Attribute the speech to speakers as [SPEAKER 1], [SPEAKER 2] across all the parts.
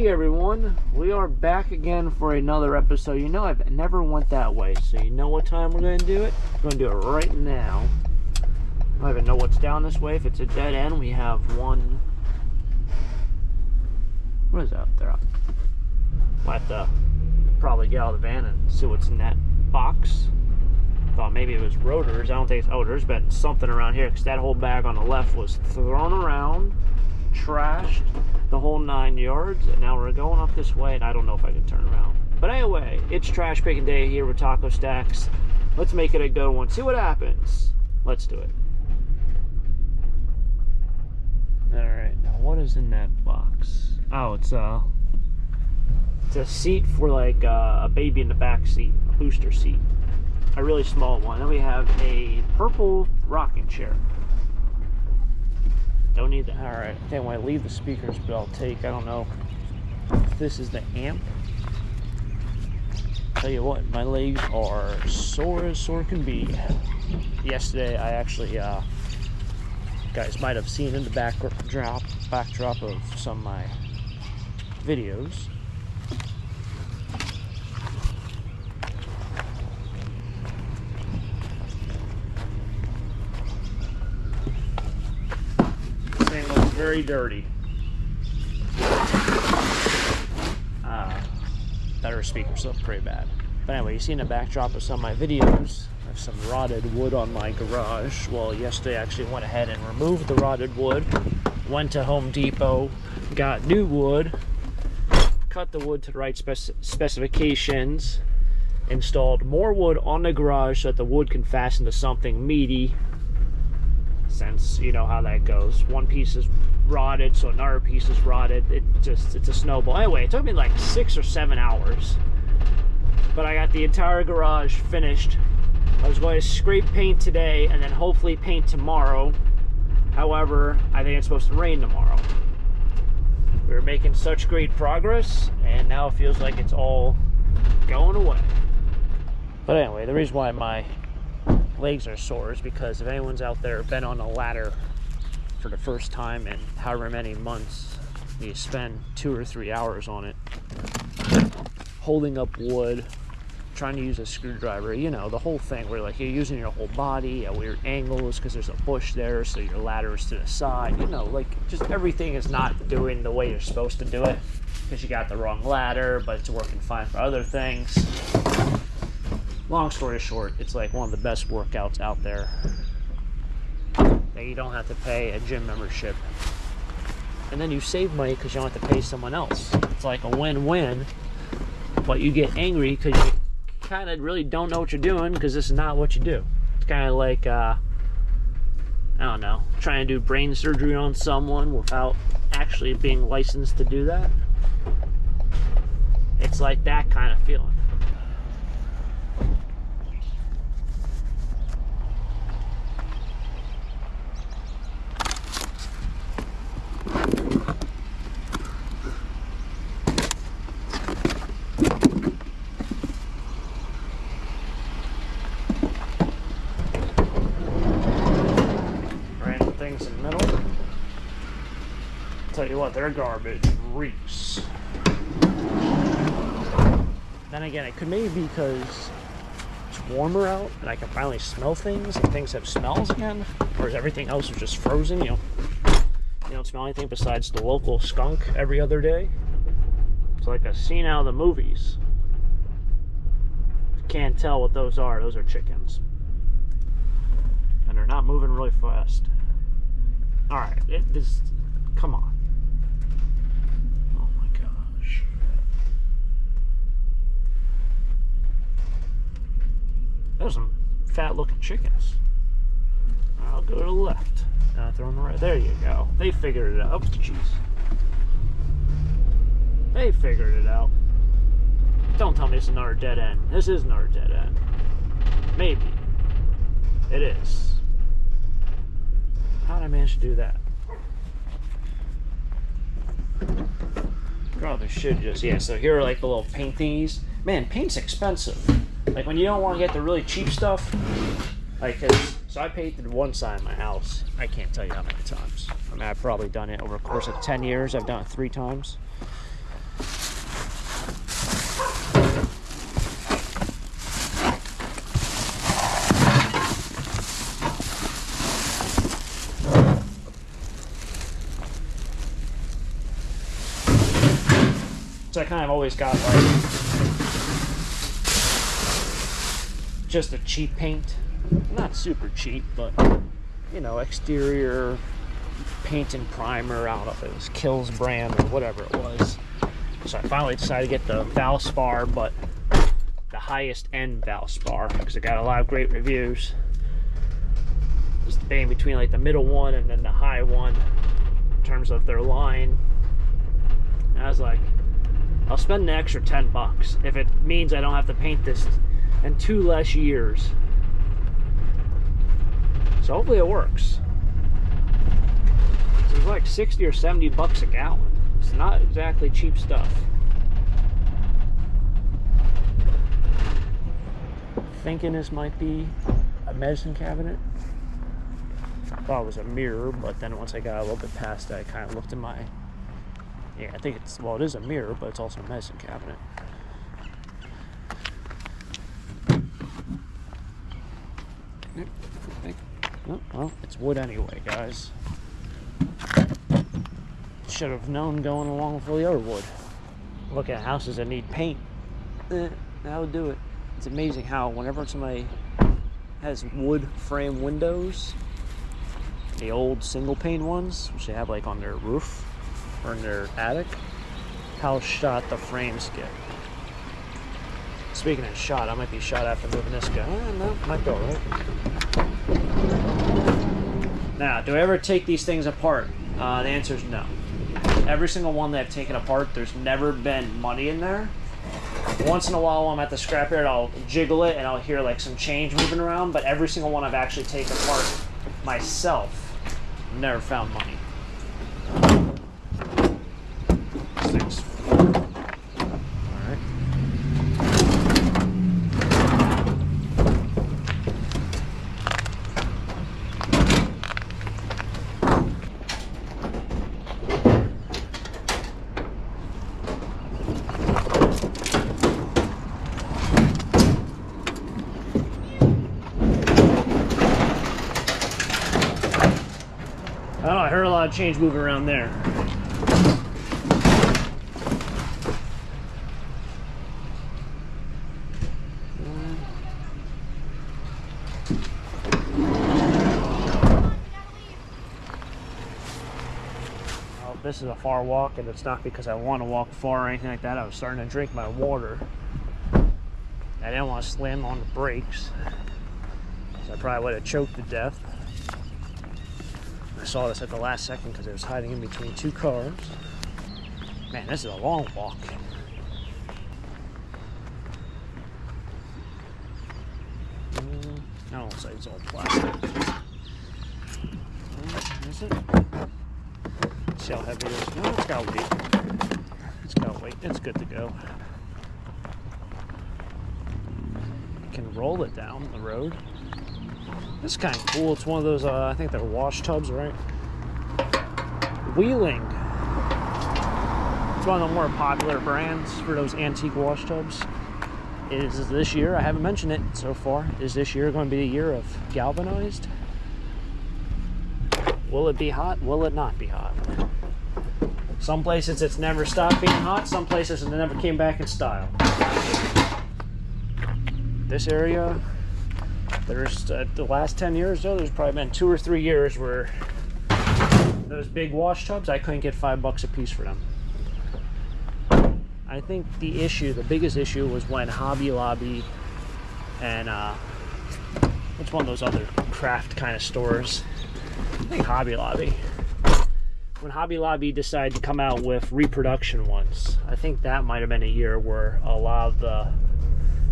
[SPEAKER 1] Hey everyone, we are back again for another episode. You know I've never went that way, so you know what time we're going to do it? We're going to do it right now. I don't even know what's down this way. If it's a dead end, we have one... What is that there? We'll have to probably get out of the van and see what's in that box. Thought maybe it was rotors. I don't think it's... Oh, there's been something around here because that whole bag on the left was thrown around, trashed, the whole 9 yards, and now we're going up this way, and I don't know if I can turn around. But anyway, it's trash picking day here with Taco Stacks. Let's make it a good one. See what happens. Let's do it. Alright, now what is in that box? Oh, it's a seat for like a baby in the back seat, a booster seat. A really small one. Then we have a purple rocking chair. Don't need that. Alright, I think when I leave the speakers, but I'll take, I don't know if this is the amp. Tell you what, my legs are sore as sore can be. Yesterday, I actually, guys might have seen in the backdrop of some of my videos. Very dirty. Better speakers look pretty bad. But anyway, you see in the backdrop of some of my videos, I have some rotted wood on my garage. Well, yesterday I actually went ahead and removed the rotted wood, went to Home Depot, got new wood, cut the wood to the right specifications, installed more wood on the garage so that the wood can fasten to something meaty. Since you know how that goes, one piece is rotted, so another piece is rotted. It's a snowball. Anyway, it took me like 6 or 7 hours, but I got the entire garage finished. I was going to scrape paint today and then hopefully paint tomorrow. However, I think it's supposed to rain tomorrow. We were making such great progress, and now it feels like it's all going away. But anyway, the reason why my legs are sore is because if anyone's out there been on a ladder for the first time in however many months, you spend 2 or 3 hours on it, holding up wood, trying to use a screwdriver, you know, the whole thing where like you're using your whole body at weird angles because there's a bush there, so your ladder is to the side, you know, like just everything is not doing the way you're supposed to do it because you got the wrong ladder, but it's working fine for other things. Long story short, it's like one of the best workouts out there that you don't have to pay a gym membership. And then you save money because you don't have to pay someone else. It's like a win-win, but you get angry because you kind of really don't know what you're doing because this is not what you do. It's kind of like, I don't know, trying to do brain surgery on someone without actually being licensed to do that. It's like that kind of feeling. In the middle. Tell you what, their garbage reeks. Then again, it could maybe be because it's warmer out and I can finally smell things and things have smells again, or is everything else just frozen? You don't smell anything besides the local skunk every other day. It's like a scene out of the movies. Can't tell what those are. Those are chickens, and they're not moving really fast. Alright, come on. Oh my gosh. Those are some fat looking chickens. I'll go to the left. Now throw them right. There you go. They figured it out. Oh, jeez. They figured it out. Don't tell me it's another dead end. This is another dead end. Maybe. It is. How did I manage to do that? Probably should just, yeah, so here are like the little paint thingies. Man, paint's expensive. Like when you don't want to get the really cheap stuff, like, so I painted one side of my house. I can't tell you how many times. I mean, I've probably done it over the course of 10 years. I've done it 3 times. So I kind of always got like just a cheap paint. Not super cheap, but you know, exterior paint and primer. I don't know if it was Kills brand or whatever it was. So I finally decided to get the Valspar, but the highest end Valspar, because it got a lot of great reviews. Just debating between like the middle one and then the high one in terms of their line. And I was like, I'll spend an extra 10 bucks if it means I don't have to paint this in 2 less years. So hopefully it works. So it's like 60 or 70 bucks a gallon. It's not exactly cheap stuff. Thinking this might be a medicine cabinet. I thought it was a mirror, but then once I got a little bit past that, I kind of looked at my... Yeah, I think it's... Well, it is a mirror, but it's also a medicine cabinet. Oh, well, it's wood anyway, guys. Should have known going along with all the other wood. Look at houses that need paint. That would do it. It's amazing how whenever somebody has wood frame windows, the old single pane ones, which they have like on their roof or in their attic, how shot the frames get. Speaking of shot, I might be shot after moving this guy. No, might go right. Now, do I ever take these things apart? The answer is no. Every single one that I've taken apart, there's never been money in there. Once in a while, when I'm at the scrapyard, I'll jiggle it and I'll hear like some change moving around, but every single one I've actually taken apart myself, never found money. This thing's I don't know, I heard a lot of change moving around there. Well, this is a far walk, and it's not because I want to walk far or anything like that. I was starting to drink my water. I didn't want to slam on the brakes, so I probably would have choked to death. I saw this at the last second because it was hiding in between two cars. Man, this is a long walk. That looks like it's all plastic. Is it? Let's see how heavy it is. No, it's got weight. It's got weight. It's good to go. You can roll it down the road. This is kind of cool. It's one of those, I think they're wash tubs, right? Wheeling. It's one of the more popular brands for those antique wash tubs. Is this year, I haven't mentioned it so far, is this year going to be the year of Galvanized? Will it be hot? Will it not be hot? Some places it's never stopped being hot. Some places it never came back in style. This area... There's the last 10 years though, there's probably been 2 or 3 years where those big wash tubs, I couldn't get $5 a piece for them. I think the biggest issue was when Hobby Lobby and what's one of those other craft kind of stores? I think Hobby Lobby. When Hobby Lobby decided to come out with reproduction ones, I think that might have been a year where a lot of the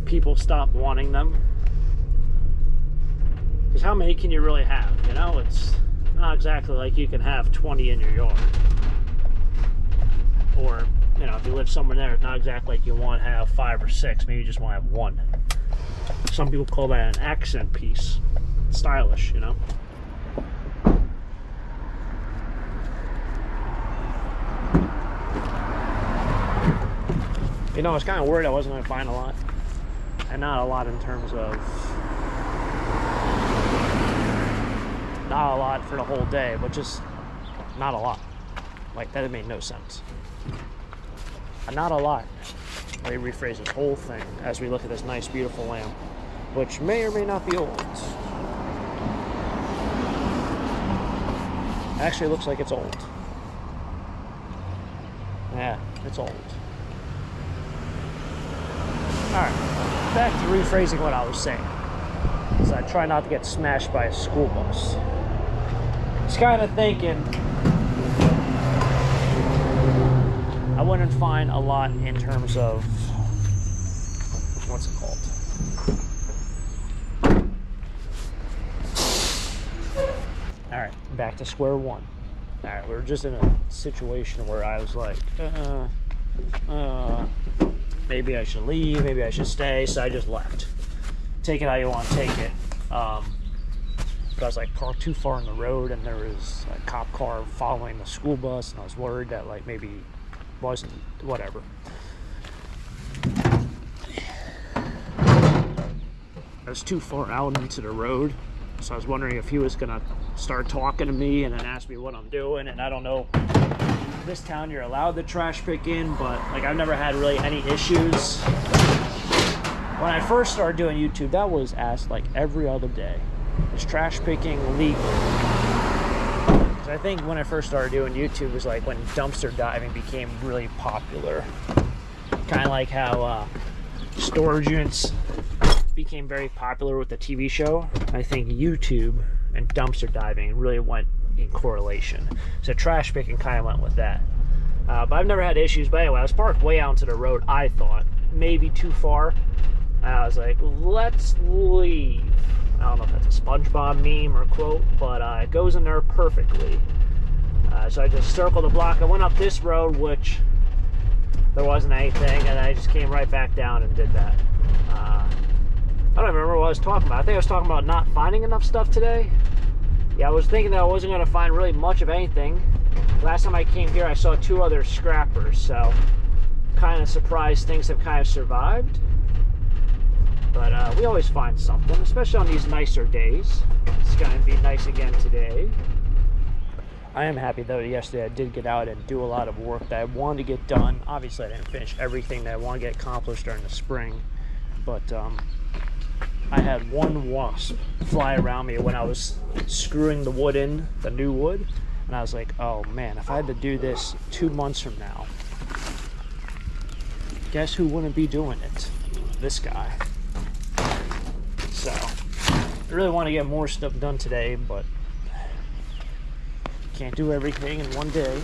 [SPEAKER 1] people stopped wanting them. Because how many can you really have? You know, it's not exactly like you can have 20 in your yard. Or, you know, if you live somewhere there, it's not exactly like you want to have 5 or 6. Maybe you just want to have 1. Some people call that an accent piece. It's stylish, you know. You know, I was kind of worried I wasn't going to find a lot. And not a lot in terms of... Not a lot for the whole day, but just not a lot. Like, that made no sense. Not a lot. Let me rephrase this whole thing as we look at this nice, beautiful lamp, which may or may not be old. Actually, it looks like it's old. Yeah, it's old. Alright, back to rephrasing what I was saying. So I try not to get smashed by a school bus. Just kind of thinking I wouldn't find a lot in terms of, what's it called? Alright, back to square one. Alright, we were just in a situation where I was like, maybe I should leave, maybe I should stay, so I just left. Take it how you want to take it. But I was like parked too far in the road, and there was a cop car following the school bus, and I was worried that like maybe wasn't, whatever. I was too far out into the road, so I was wondering if he was gonna start talking to me and then ask me what I'm doing. And I don't know, this town you're allowed to trash pick in, but like I've never had really any issues. When I first started doing YouTube, that was asked like every other day. Is trash picking legal? Because I think when I first started doing YouTube was like when dumpster diving became really popular. Kind of like how storage units became very popular with the TV show. I think YouTube and dumpster diving really went in correlation. So trash picking kind of went with that. But I've never had issues. But anyway, I was parked way out into the road, I thought. Maybe too far. I was like, let's leave. I don't know if that's a SpongeBob meme or quote, but it goes in there perfectly. So I just circled the block. I went up this road, which there wasn't anything, and I just came right back down and did that. I don't remember what I was talking about. I think I was talking about not finding enough stuff today. Yeah, I was thinking that I wasn't going to find really much of anything. Last time I came here, I saw 2 other scrappers, so kind of surprised things have kind of survived. But we always find something, especially on these nicer days. It's going to be nice again today. I am happy though yesterday I did get out and do a lot of work that I wanted to get done. Obviously I didn't finish everything that I want to get accomplished during the spring, but I had one wasp fly around me when I was screwing the wood in, the new wood, and I was like, oh man, if I had to do this 2 months from now, guess who wouldn't be doing it? This guy. So, I really want to get more stuff done today, but can't do everything in one day.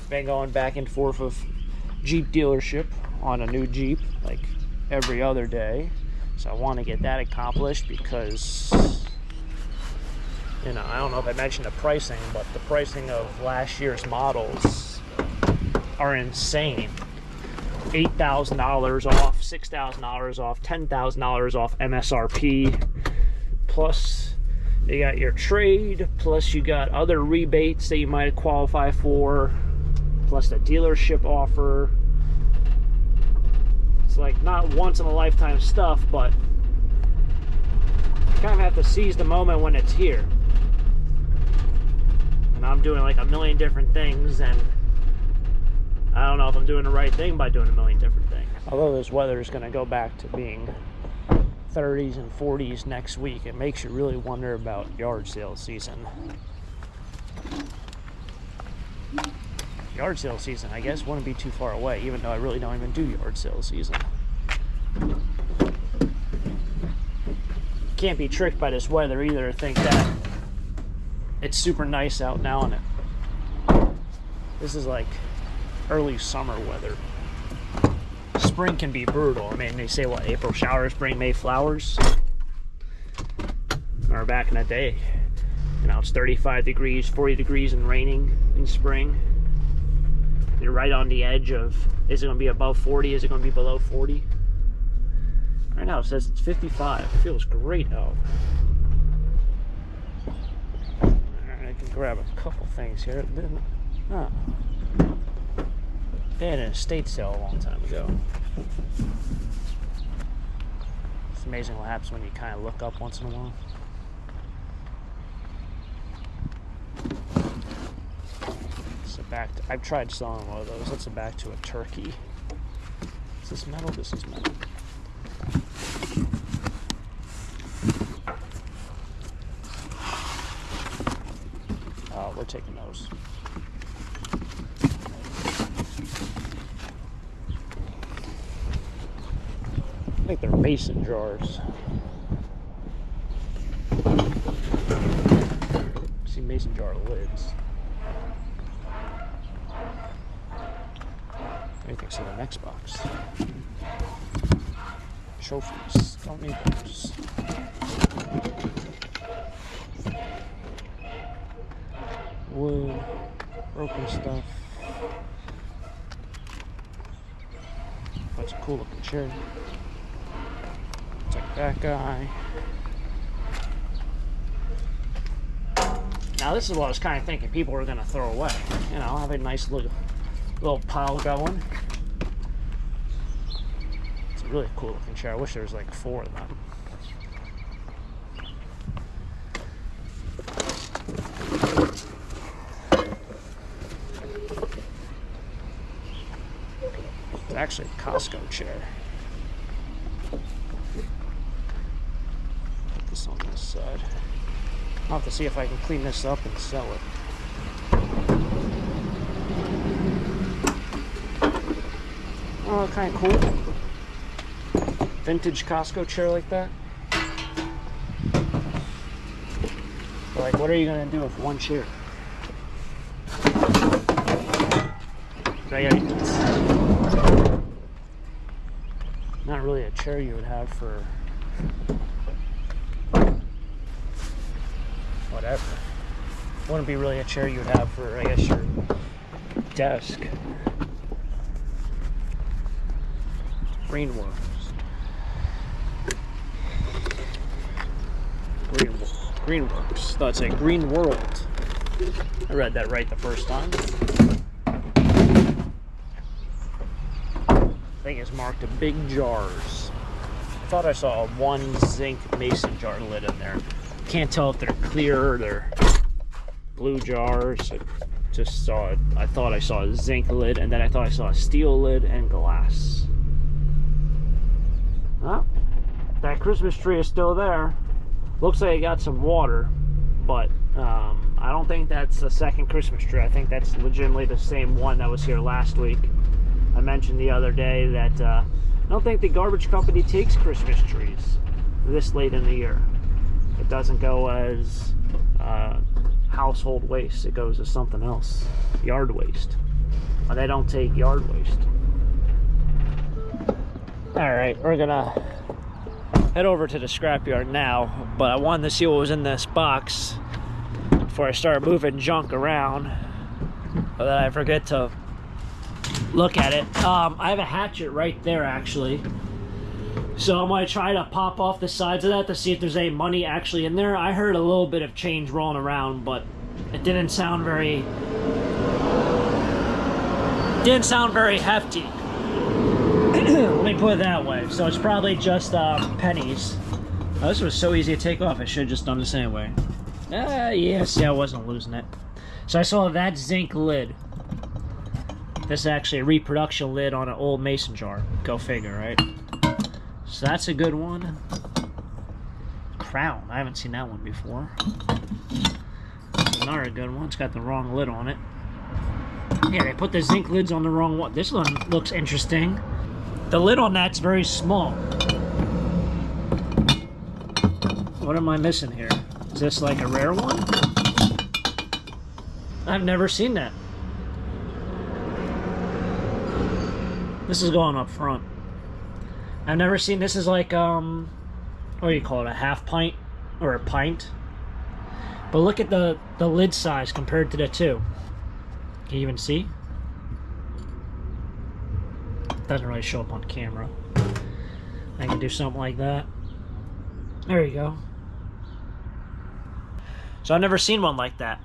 [SPEAKER 1] Been going back and forth with Jeep dealership on a new Jeep like every other day. So I want to get that accomplished because, you know, I don't know if I mentioned the pricing, but the pricing of last year's models are insane. $8,000 off, $6,000 off, $10,000 off MSRP, plus you got your trade, plus you got other rebates that you might qualify for, plus the dealership offer. It's like not once in a lifetime stuff, but you kind of have to seize the moment when it's here. And I'm doing like a million different things, and I don't know if I'm doing the right thing by doing a million different things. Although this weather is going to go back to being 30s and 40s next week, it makes you really wonder about yard sale season. Yard sale season, I guess, wouldn't be too far away, even though I really don't even do yard sale season. Can't be tricked by this weather either to think that it's super nice out now, and this is like early summer weather. Spring can be brutal. I mean, they say what, April showers bring May flowers? Or back in the day, you know, it's 35 degrees, 40 degrees and raining in spring. You're right on the edge of, is it going to be above 40? Is it going to be below 40? Right now it says it's 55. It feels great out. Alright, I can grab a couple things here. Oh. They had an estate sale a long time ago. It's amazing what happens when you kind of look up once in a while. So back to, I've tried selling one of those. That's a back to a turkey. Is this metal? This is metal. Oh, we're taking those. I think they're mason jars. See mason jar lids. Anything's in the next box. Trophies. Don't need those. Wood. Broken stuff. That's a cool looking chair. Take that guy. Now this is what I was kind of thinking people were going to throw away. You know, have a nice little pile going. It's a really cool looking chair. I wish there was like 4 of them. It's actually a Costco chair. Put this on this side. I'll have to see if I can clean this up and sell it. Oh, kind of cool. Vintage Costco chair like that. But like, what are you gonna do with one chair? Not really a chair you would have for whatever. Wouldn't be really a chair you would have for, I guess, your desk. Greenworks. Greenworks. That's a Green World. I read that right the first time. I think it's marked a big jars. I thought I saw one zinc mason jar lid in there. Can't tell if they're clear or they're blue jars. I just saw it. I thought I saw a zinc lid, and then I thought I saw a steel lid and glass. Well, that Christmas tree is still there. Looks like it got some water, but I don't think that's the second Christmas tree. I think that's legitimately the same one that was here last week. I mentioned the other day that I don't think the garbage company takes Christmas trees this late in the year. It doesn't go as household waste. It goes as something else, yard waste. But they don't take yard waste. Alright, we're gonna head over to the scrapyard now, but I wanted to see what was in this box before I start moving junk around, so that I forget to look at it. I have a hatchet right there actually, so I'm gonna try to pop off the sides of that to see if there's any money actually in there. I heard a little bit of change rolling around, but it didn't sound very hefty. Let me put it that way. So it's probably just pennies. Oh, this was so easy to take off. I should have just done this anyway. Yeah, see, I wasn't losing it. So I saw that zinc lid. This is actually a reproduction lid on an old mason jar. Go figure, right? So that's a good one. Crown. I haven't seen that one before. Another good one. It's got the wrong lid on it. Yeah, they put the zinc lids on the wrong one. This one looks interesting. The lid on that's very small. What am I missing here? Is this like a rare one? I've never seen that. This is going up front. I've never seen, this is like, what do you call it, a half pint or a pint? But look at the lid size compared to the two. Can you even see? Doesn't really show up on camera. I can do something like that. There you go. So I've never seen one like that.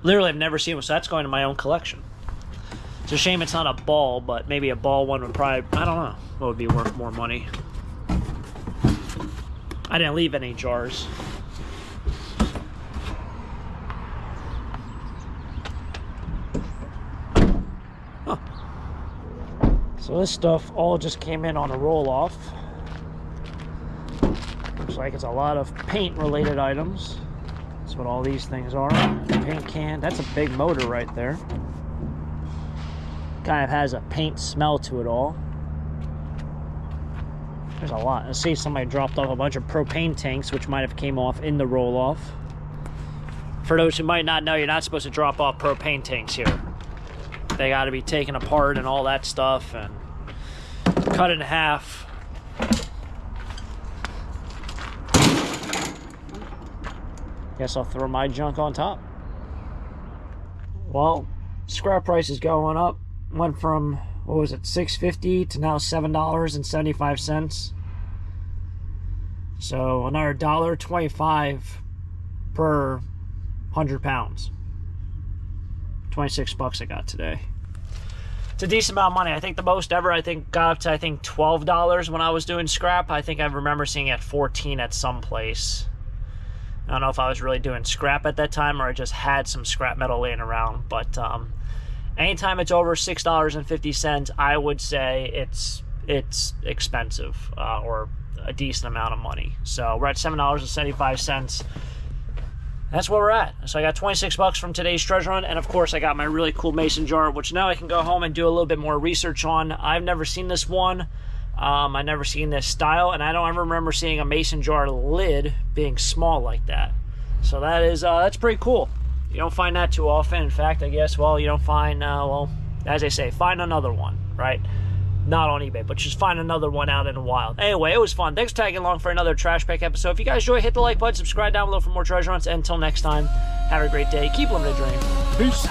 [SPEAKER 1] Literally, I've never seen one, so that's going to my own collection. It's a shame it's not a ball, but maybe a ball one would probably, I don't know, what would be worth more money. I didn't leave any jars. So this stuff all just came in on a roll-off. Looks like it's a lot of paint-related items. That's what all these things are. Paint can. That's a big motor right there. Kind of has a paint smell to it all. There's a lot. I see somebody dropped off a bunch of propane tanks, which might have came off in the roll-off. For those who might not know, you're not supposed to drop off propane tanks here. They got to be taken apart and all that stuff and cut in half. Guess I'll throw my junk on top. Well, scrap price is going up. Went from, what was it, $6.50 to now $7.75. So another $1.25 per 100 pounds. 26 bucks I got today. It's a decent amount of money. I think the most ever, got up to, $12 when I was doing scrap. I think I remember seeing it at 14 at some place. I don't know if I was really doing scrap at that time or I just had some scrap metal laying around. But anytime it's over $6.50, I would say it's expensive or a decent amount of money. So we're at $7.75. That's where we're at. So I got 26 bucks from today's treasure hunt, and of course I got my really cool mason jar, which now I can go home and do a little bit more research on. I've never seen this one. I've never seen this style, and I don't ever remember seeing a mason jar lid being small like that. So that is that's pretty cool. You don't find that too often. In fact, I guess, well, you don't find, well, as they say, find another one, right? Not on eBay, but just find another one out in the wild. Anyway, it was fun. Thanks for tagging along for another Trash Pack episode. If you guys enjoy, hit the like button, subscribe down below for more treasure hunts. And until next time, have a great day. Keep living a dream. Peace.